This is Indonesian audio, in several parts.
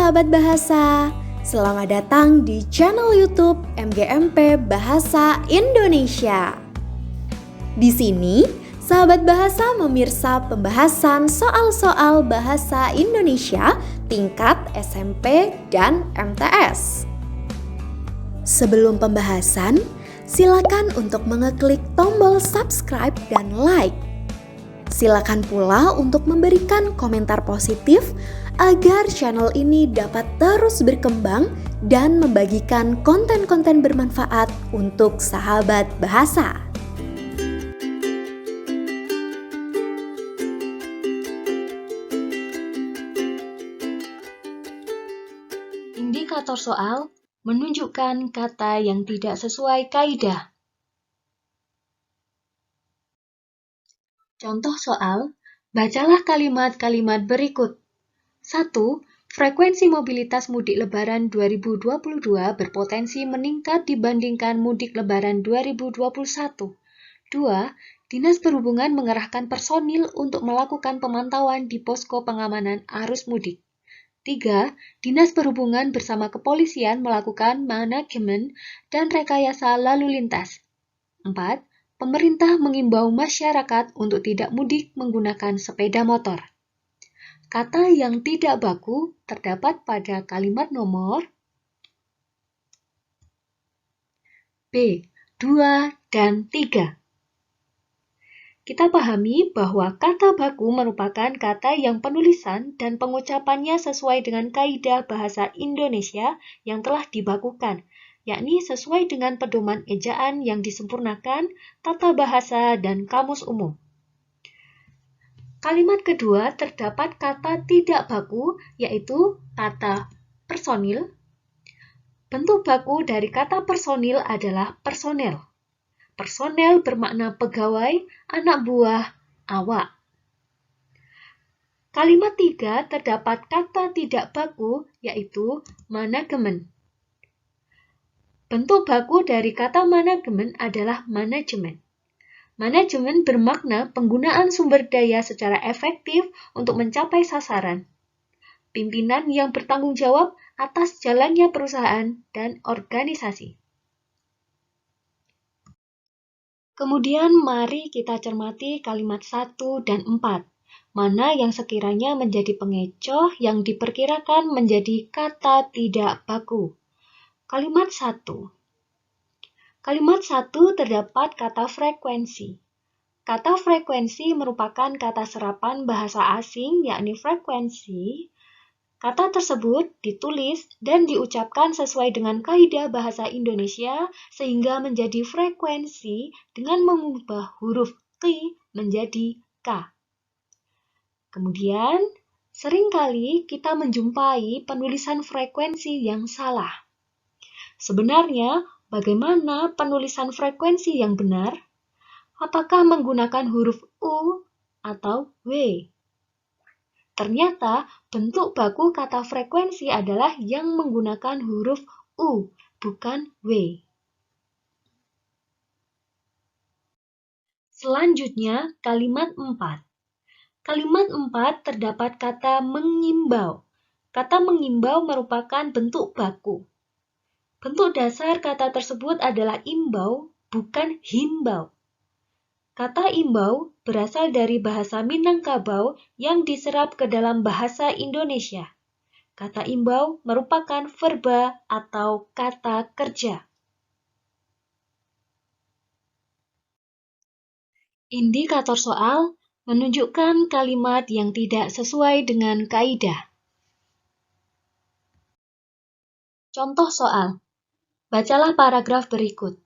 sahabat bahasa, selamat datang di channel YouTube MGMP Bahasa Indonesia. Di sini, sahabat bahasa memirsa pembahasan soal-soal bahasa Indonesia tingkat SMP dan MTS. Sebelum pembahasan, silakan untuk mengeklik tombol subscribe dan like. Silakan pula untuk memberikan komentar positif agar channel ini dapat terus berkembang dan membagikan konten-konten bermanfaat untuk sahabat bahasa. Indikator soal menunjukkan kata yang tidak sesuai kaidah. Contoh soal, bacalah kalimat-kalimat berikut. 1. Frekuensi mobilitas mudik lebaran 2022 berpotensi meningkat dibandingkan mudik lebaran 2021. 2. Dinas Perhubungan mengerahkan personil untuk melakukan pemantauan di posko pengamanan arus mudik. 3. Dinas Perhubungan bersama kepolisian melakukan manajemen dan rekayasa lalu lintas. 4. Pemerintah mengimbau masyarakat untuk tidak mudik menggunakan sepeda motor. Kata yang tidak baku terdapat pada kalimat nomor B, 2, dan 3. Kita pahami bahwa kata baku merupakan kata yang penulisan dan pengucapannya sesuai dengan kaidah bahasa Indonesia yang telah dibakukan, yakni sesuai dengan pedoman ejaan yang disempurnakan, tata bahasa, dan kamus umum. Kalimat kedua terdapat kata tidak baku, yaitu kata personil. Bentuk baku dari kata personil adalah personel. Personel bermakna pegawai, anak buah, awak. Kalimat 3 terdapat kata tidak baku, yaitu manajemen. Bentuk baku dari kata manajemen adalah manajemen. Manajemen bermakna penggunaan sumber daya secara efektif untuk mencapai sasaran. Pimpinan yang bertanggung jawab atas jalannya perusahaan dan organisasi. Kemudian mari kita cermati kalimat 1 dan 4, mana yang sekiranya menjadi pengecoh yang diperkirakan menjadi kata tidak baku. Kalimat 1. Kalimat 1 terdapat kata frekuensi. Kata frekuensi merupakan kata serapan bahasa asing, yakni frekuensi. Kata tersebut ditulis dan diucapkan sesuai dengan kaidah bahasa Indonesia sehingga menjadi frekuensi dengan mengubah huruf Q menjadi K. Kemudian, seringkali kita menjumpai penulisan frekuensi yang salah. Sebenarnya, bagaimana penulisan frekuensi yang benar? Apakah menggunakan huruf U atau W? Ternyata, bentuk baku kata frekuensi adalah yang menggunakan huruf U, bukan W. Selanjutnya, kalimat 4. Kalimat 4 terdapat kata mengimbau. Kata mengimbau merupakan bentuk baku. Bentuk dasar kata tersebut adalah imbau, bukan himbau. Kata imbau berasal dari bahasa Minangkabau yang diserap ke dalam bahasa Indonesia. Kata imbau merupakan verba atau kata kerja. Indikator soal menunjukkan kalimat yang tidak sesuai dengan kaidah. Contoh soal. Bacalah paragraf berikut.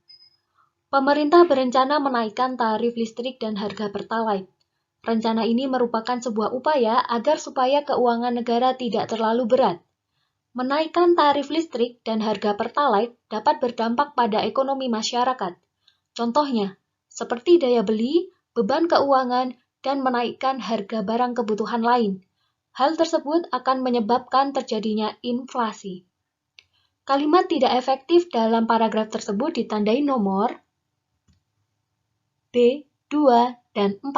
Pemerintah berencana menaikkan tarif listrik dan harga Pertalite. Rencana ini merupakan sebuah upaya agar supaya keuangan negara tidak terlalu berat. Menaikkan tarif listrik dan harga Pertalite dapat berdampak pada ekonomi masyarakat. Contohnya, seperti daya beli, beban keuangan, dan menaikkan harga barang kebutuhan lain. Hal tersebut akan menyebabkan terjadinya inflasi. Kalimat tidak efektif dalam paragraf tersebut ditandai nomor B, 2, dan 4.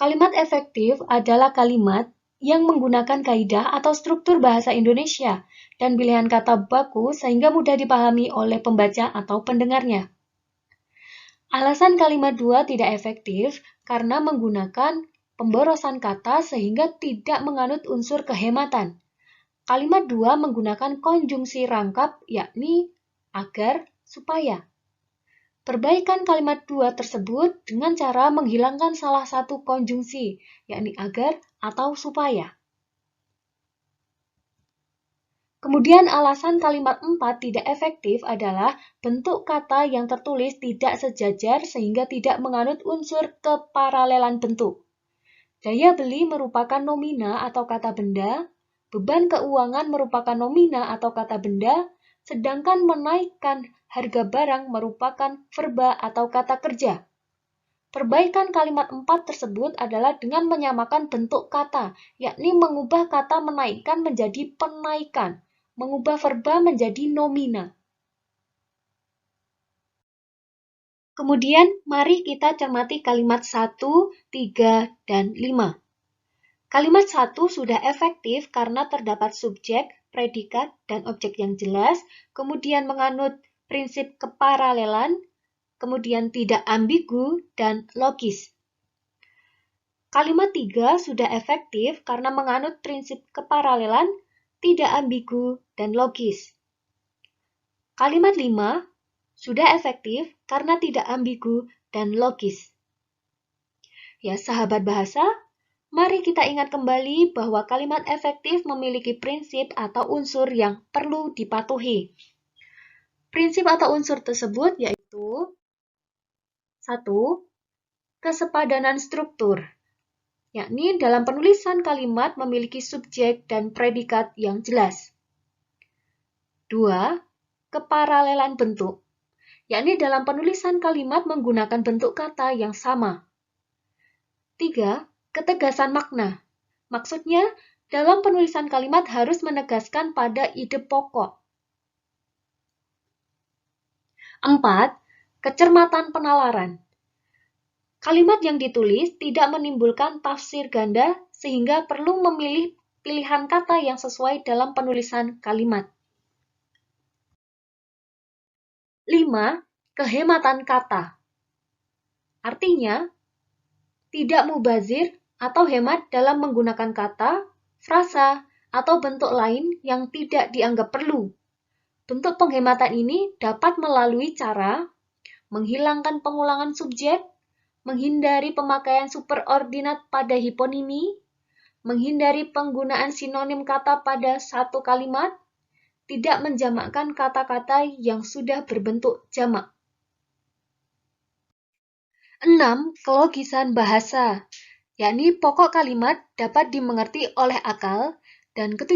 Kalimat efektif adalah kalimat yang menggunakan kaidah atau struktur bahasa Indonesia dan pilihan kata baku sehingga mudah dipahami oleh pembaca atau pendengarnya. Alasan kalimat 2 tidak efektif karena menggunakan pemborosan kata sehingga tidak menganut unsur kehematan. Kalimat 2 menggunakan konjungsi rangkap yakni agar, supaya. Perbaikan kalimat 2 tersebut dengan cara menghilangkan salah satu konjungsi, yakni agar atau supaya. Kemudian alasan kalimat 4 tidak efektif adalah bentuk kata yang tertulis tidak sejajar sehingga tidak menganut unsur keparalelan bentuk. Daya beli merupakan nomina atau kata benda, beban keuangan merupakan nomina atau kata benda, sedangkan menaikkan harga barang merupakan verba atau kata kerja. Perbaikan kalimat 4 tersebut adalah dengan menyamakan bentuk kata, yakni mengubah kata menaikkan menjadi penaikan, mengubah verba menjadi nomina. Kemudian, mari kita cermati kalimat 1, 3, dan 5. Kalimat 1 sudah efektif karena terdapat subjek, predikat, dan objek yang jelas, kemudian menganut prinsip keparalelan, kemudian tidak ambigu, dan logis. Kalimat 3 sudah efektif karena menganut prinsip keparalelan, tidak ambigu, dan logis. Kalimat 5 sudah efektif karena tidak ambigu dan logis. Ya, sahabat bahasa, mari kita ingat kembali bahwa kalimat efektif memiliki prinsip atau unsur yang perlu dipatuhi. Prinsip atau unsur tersebut yaitu 1. Kesepadanan struktur, yakni dalam penulisan kalimat memiliki subjek dan predikat yang jelas. 2. Keparalelan bentuk, yakni dalam penulisan kalimat menggunakan bentuk kata yang sama. 3. Ketegasan makna. Maksudnya, dalam penulisan kalimat harus menegaskan pada ide pokok. 4. Kecermatan penalaran. Kalimat yang ditulis tidak menimbulkan tafsir ganda sehingga perlu memilih pilihan kata yang sesuai dalam penulisan kalimat. 5. Kehematan kata. Artinya, tidak mubazir atau hemat dalam menggunakan kata, frasa, atau bentuk lain yang tidak dianggap perlu. Bentuk penghematan ini dapat melalui cara menghilangkan pengulangan subjek, menghindari pemakaian superordinat pada hiponimi, menghindari penggunaan sinonim kata pada satu kalimat, tidak menjamakkan kata-kata yang sudah berbentuk jamak. 6. Kelogisan bahasa, yakni pokok kalimat dapat dimengerti oleh akal, dan 7.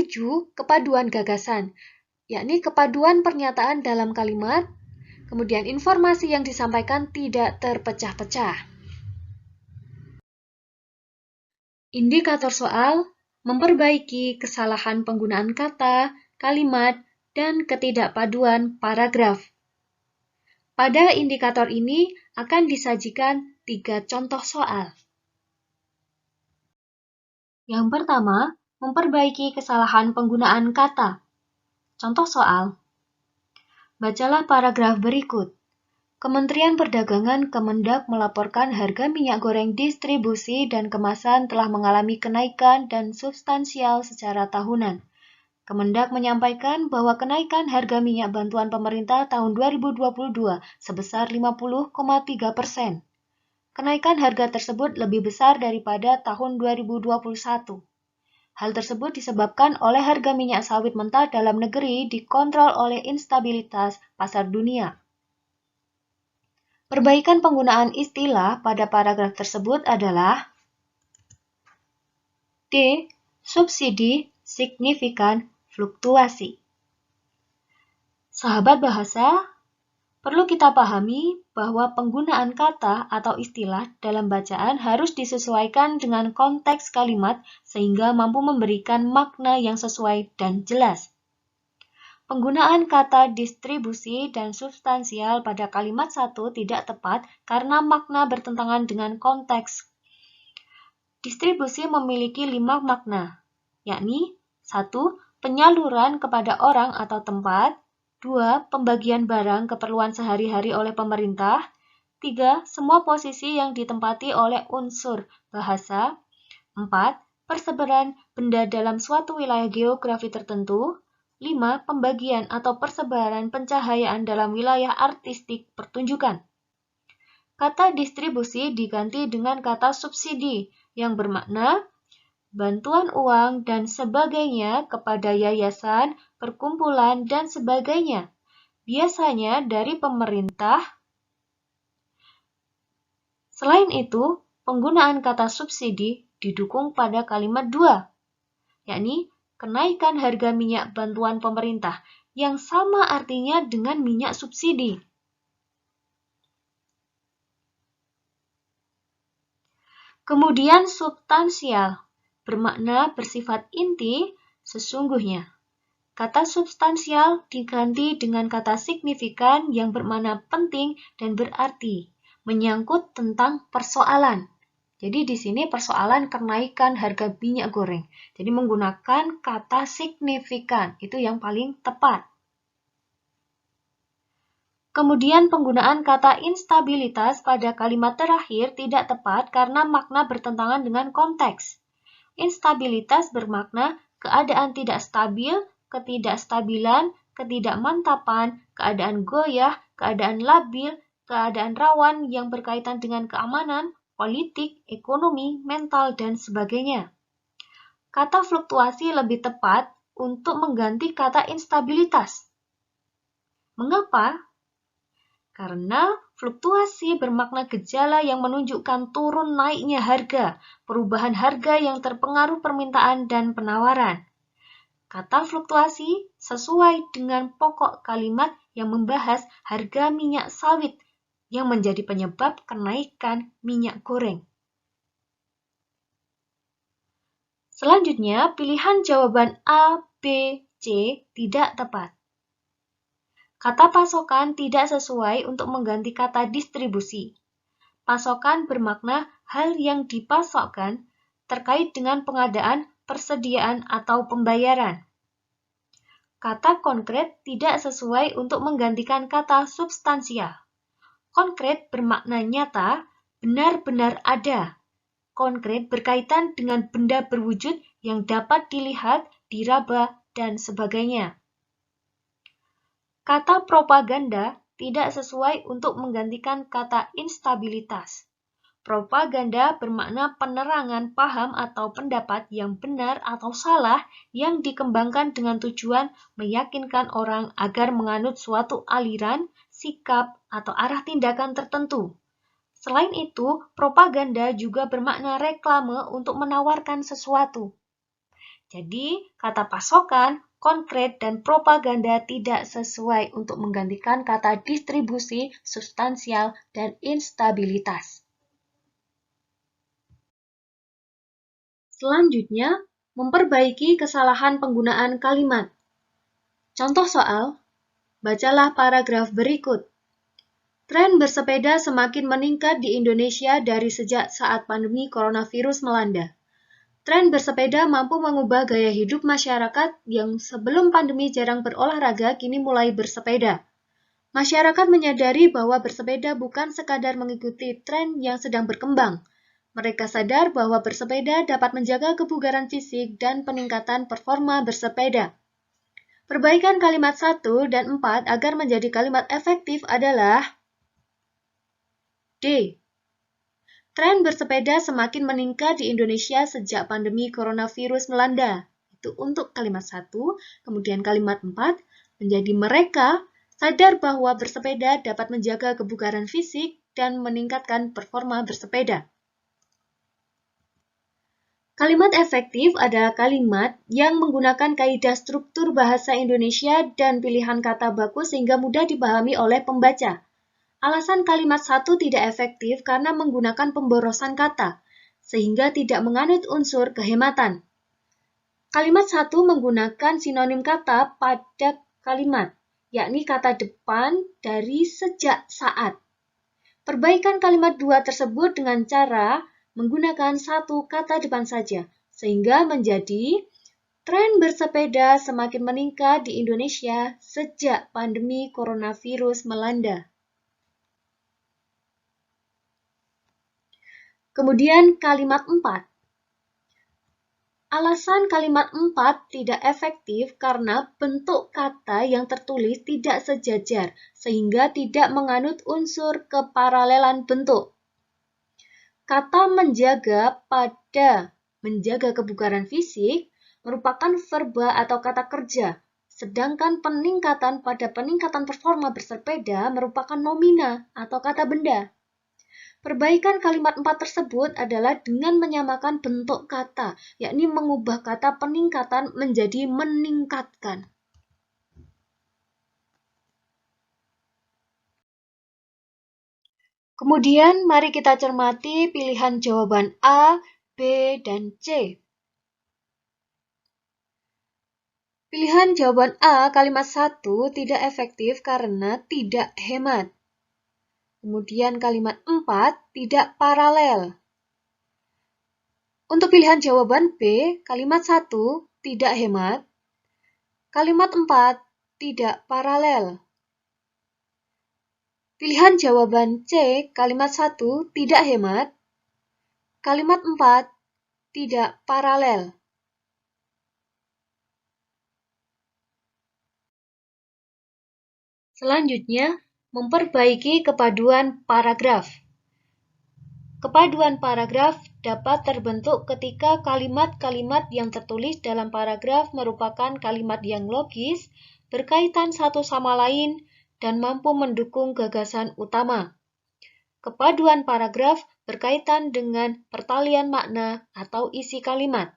Kepaduan gagasan, yakni kepaduan pernyataan dalam kalimat, kemudian informasi yang disampaikan tidak terpecah-pecah. Indikator soal memperbaiki kesalahan penggunaan kata, kalimat, dan ketidakpaduan paragraf. Pada indikator ini akan disajikan 3 contoh soal. Yang pertama, memperbaiki kesalahan penggunaan kata. Contoh soal. Bacalah paragraf berikut. Kementerian Perdagangan Kemendak melaporkan harga minyak goreng distribusi dan kemasan telah mengalami kenaikan dan substansial secara tahunan. Kemendak menyampaikan bahwa kenaikan harga minyak bantuan pemerintah tahun 2022 sebesar 50,3%. Kenaikan harga tersebut lebih besar daripada tahun 2021. Hal tersebut disebabkan oleh harga minyak sawit mentah dalam negeri dikontrol oleh instabilitas pasar dunia. Perbaikan penggunaan istilah pada paragraf tersebut adalah D. Subsidi signifikan fluktuasi. Sahabat bahasa, perlu kita pahami bahwa penggunaan kata atau istilah dalam bacaan harus disesuaikan dengan konteks kalimat sehingga mampu memberikan makna yang sesuai dan jelas. Penggunaan kata distribusi dan substansial pada kalimat 1 tidak tepat karena makna bertentangan dengan konteks. Distribusi memiliki 5 makna, yakni 1. Penyaluran kepada orang atau tempat, 2. Pembagian barang keperluan sehari-hari oleh pemerintah, 3. Semua posisi yang ditempati oleh unsur bahasa, 4. Persebaran benda dalam suatu wilayah geografi tertentu, 5. Pembagian atau persebaran pencahayaan dalam wilayah artistik pertunjukan. Kata distribusi diganti dengan kata subsidi yang bermakna bantuan uang dan sebagainya kepada yayasan, perkumpulan, dan sebagainya. Biasanya dari pemerintah. Selain itu, penggunaan kata subsidi didukung pada kalimat 2, yakni kenaikan harga minyak bantuan pemerintah, yang sama artinya dengan minyak subsidi. Kemudian substansial, bermakna bersifat inti, sesungguhnya. Kata substansial diganti dengan kata signifikan yang bermakna penting dan berarti, menyangkut tentang persoalan. Jadi di sini persoalan kenaikan harga minyak goreng. Jadi menggunakan kata signifikan, itu yang paling tepat. Kemudian penggunaan kata instabilitas pada kalimat terakhir tidak tepat karena makna bertentangan dengan konteks. Instabilitas bermakna keadaan tidak stabil, ketidakstabilan, ketidakmantapan, keadaan goyah, keadaan labil, keadaan rawan yang berkaitan dengan keamanan, politik, ekonomi, mental, dan sebagainya. Kata fluktuasi lebih tepat untuk mengganti kata instabilitas. Mengapa? Karena fluktuasi bermakna gejala yang menunjukkan turun naiknya harga, perubahan harga yang terpengaruh permintaan dan penawaran. Kata fluktuasi sesuai dengan pokok kalimat yang membahas harga minyak sawit yang menjadi penyebab kenaikan minyak goreng. Selanjutnya, pilihan jawaban A, B, C tidak tepat. Kata pasokan tidak sesuai untuk mengganti kata distribusi. Pasokan bermakna hal yang dipasokkan terkait dengan pengadaan, persediaan, atau pembayaran. Kata konkret tidak sesuai untuk menggantikan kata substansial. Konkret bermakna nyata, benar-benar ada. Konkret berkaitan dengan benda berwujud yang dapat dilihat, diraba, dan sebagainya. Kata propaganda tidak sesuai untuk menggantikan kata instabilitas. Propaganda bermakna penerangan paham atau pendapat yang benar atau salah yang dikembangkan dengan tujuan meyakinkan orang agar menganut suatu aliran, sikap, atau arah tindakan tertentu. Selain itu, propaganda juga bermakna reklame untuk menawarkan sesuatu. Jadi, kata pasokan, konkret, dan propaganda tidak sesuai untuk menggantikan kata distribusi, substansial, dan instabilitas. Selanjutnya, memperbaiki kesalahan penggunaan kalimat. Contoh soal, bacalah paragraf berikut. Tren bersepeda semakin meningkat di Indonesia dari sejak saat pandemi coronavirus melanda. Tren bersepeda mampu mengubah gaya hidup masyarakat yang sebelum pandemi jarang berolahraga kini mulai bersepeda. Masyarakat menyadari bahwa bersepeda bukan sekadar mengikuti tren yang sedang berkembang. Mereka sadar bahwa bersepeda dapat menjaga kebugaran fisik dan peningkatan performa bersepeda. Perbaikan kalimat 1 dan 4 agar menjadi kalimat efektif adalah D. Tren bersepeda semakin meningkat di Indonesia sejak pandemi coronavirus melanda. Itu untuk kalimat 1, kemudian kalimat 4, menjadi mereka sadar bahwa bersepeda dapat menjaga kebugaran fisik dan meningkatkan performa bersepeda. Kalimat efektif adalah kalimat yang menggunakan kaidah struktur bahasa Indonesia dan pilihan kata baku sehingga mudah dipahami oleh pembaca. Alasan kalimat 1 tidak efektif karena menggunakan pemborosan kata, sehingga tidak menganut unsur kehematan. Kalimat 1 menggunakan sinonim kata pada kalimat, yakni kata depan dari sejak saat. Perbaikan kalimat 2 tersebut dengan cara menggunakan satu kata depan saja, sehingga menjadi tren bersepeda semakin meningkat di Indonesia sejak pandemi coronavirus melanda. Kemudian kalimat 4. Alasan kalimat 4 tidak efektif karena bentuk kata yang tertulis tidak sejajar, sehingga tidak menganut unsur keparalelan bentuk. Kata menjaga pada menjaga kebugaran fisik merupakan verba atau kata kerja, sedangkan peningkatan pada peningkatan performa bersepeda merupakan nomina atau kata benda. Perbaikan kalimat 4 tersebut adalah dengan menyamakan bentuk kata, yakni mengubah kata peningkatan menjadi meningkatkan. Kemudian mari kita cermati pilihan jawaban A, B, dan C. Pilihan jawaban A kalimat 1 tidak efektif karena tidak hemat. Kemudian kalimat 4 tidak paralel. Untuk pilihan jawaban B, kalimat 1 tidak hemat. Kalimat 4 tidak paralel. Pilihan jawaban C, kalimat 1 tidak hemat. Kalimat 4 tidak paralel. Selanjutnya, memperbaiki kepaduan paragraf. Kepaduan paragraf dapat terbentuk ketika kalimat-kalimat yang tertulis dalam paragraf merupakan kalimat yang logis, berkaitan satu sama lain, dan mampu mendukung gagasan utama. Kepaduan paragraf berkaitan dengan pertalian makna atau isi kalimat.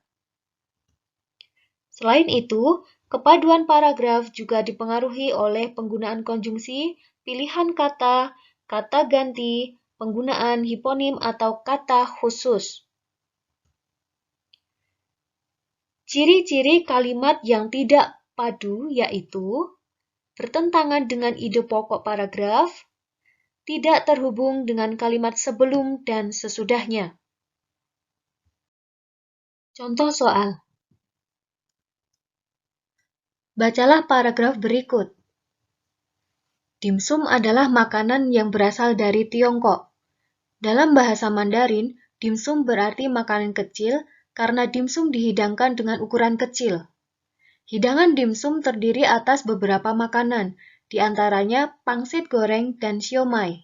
Selain itu, kepaduan paragraf juga dipengaruhi oleh penggunaan konjungsi, pilihan kata, kata ganti, penggunaan hiponim atau kata khusus. Ciri-ciri kalimat yang tidak padu yaitu bertentangan dengan ide pokok paragraf, tidak terhubung dengan kalimat sebelum dan sesudahnya. Contoh soal. Bacalah paragraf berikut. Dimsum adalah makanan yang berasal dari Tiongkok. Dalam bahasa Mandarin, dimsum berarti makanan kecil karena dimsum dihidangkan dengan ukuran kecil. Hidangan dimsum terdiri atas beberapa makanan, di antaranya pangsit goreng dan siomay.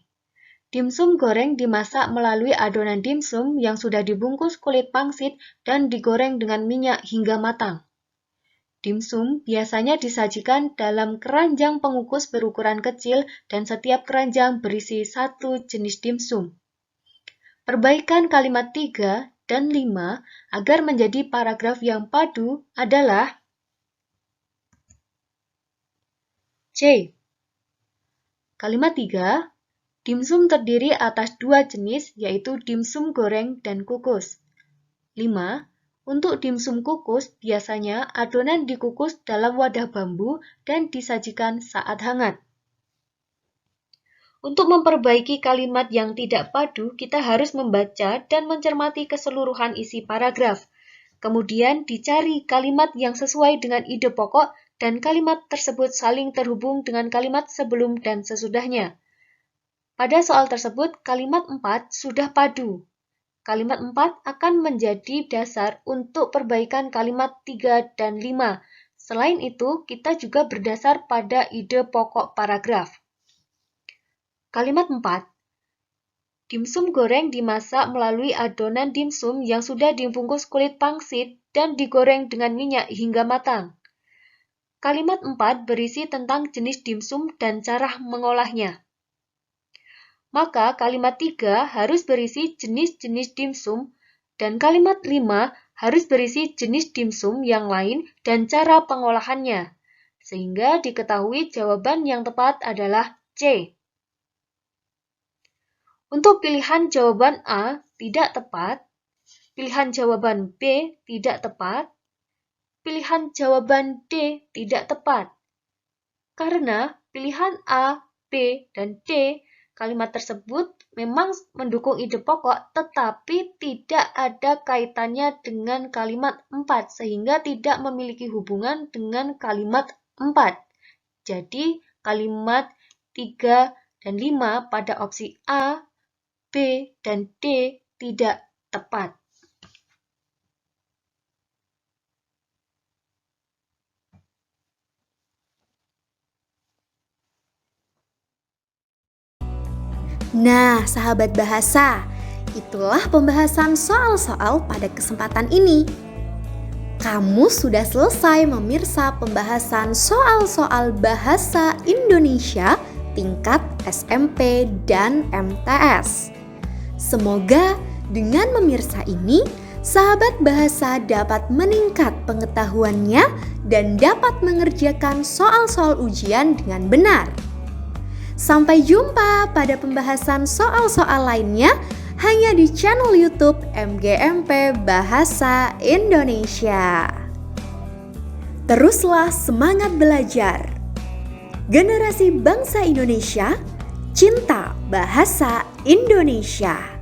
Dimsum goreng dimasak melalui adonan dimsum yang sudah dibungkus kulit pangsit dan digoreng dengan minyak hingga matang. Dimsum biasanya disajikan dalam keranjang pengukus berukuran kecil dan setiap keranjang berisi satu jenis dimsum. Perbaikan kalimat 3 dan 5 agar menjadi paragraf yang padu adalah C. Kalimat 3, dimsum terdiri atas dua jenis yaitu dimsum goreng dan kukus. 5. Untuk dimsum kukus, biasanya adonan dikukus dalam wadah bambu dan disajikan saat hangat. Untuk memperbaiki kalimat yang tidak padu, kita harus membaca dan mencermati keseluruhan isi paragraf. Kemudian dicari kalimat yang sesuai dengan ide pokok dan kalimat tersebut saling terhubung dengan kalimat sebelum dan sesudahnya. Pada soal tersebut, kalimat 4 sudah padu. Kalimat 4 akan menjadi dasar untuk perbaikan kalimat 3 dan 5. Selain itu, kita juga berdasar pada ide pokok paragraf. Kalimat 4. Dimsum goreng dimasak melalui adonan dimsum yang sudah dibungkus kulit pangsit dan digoreng dengan minyak hingga matang. Kalimat 4 berisi tentang jenis dimsum dan cara mengolahnya. Maka kalimat 3 harus berisi jenis-jenis dimsum dan kalimat 5 harus berisi jenis dimsum yang lain dan cara pengolahannya. Sehingga diketahui jawaban yang tepat adalah C. Untuk pilihan jawaban A tidak tepat, pilihan jawaban B tidak tepat, pilihan jawaban D tidak tepat. Karena pilihan A, B, dan D kalimat tersebut memang mendukung ide pokok, tetapi tidak ada kaitannya dengan kalimat 4, sehingga tidak memiliki hubungan dengan kalimat 4. Jadi, kalimat 3 dan 5 pada opsi A, B, dan D tidak tepat. Nah, sahabat bahasa, itulah pembahasan soal-soal pada kesempatan ini. Kamu sudah selesai memirsa pembahasan soal-soal bahasa Indonesia tingkat SMP dan MTS. Semoga dengan memirsa ini, sahabat bahasa dapat meningkat pengetahuannya dan dapat mengerjakan soal-soal ujian dengan benar. Sampai jumpa pada pembahasan soal-soal lainnya hanya di channel YouTube MGMP Bahasa Indonesia. Teruslah semangat belajar. Generasi bangsa Indonesia, cinta bahasa Indonesia.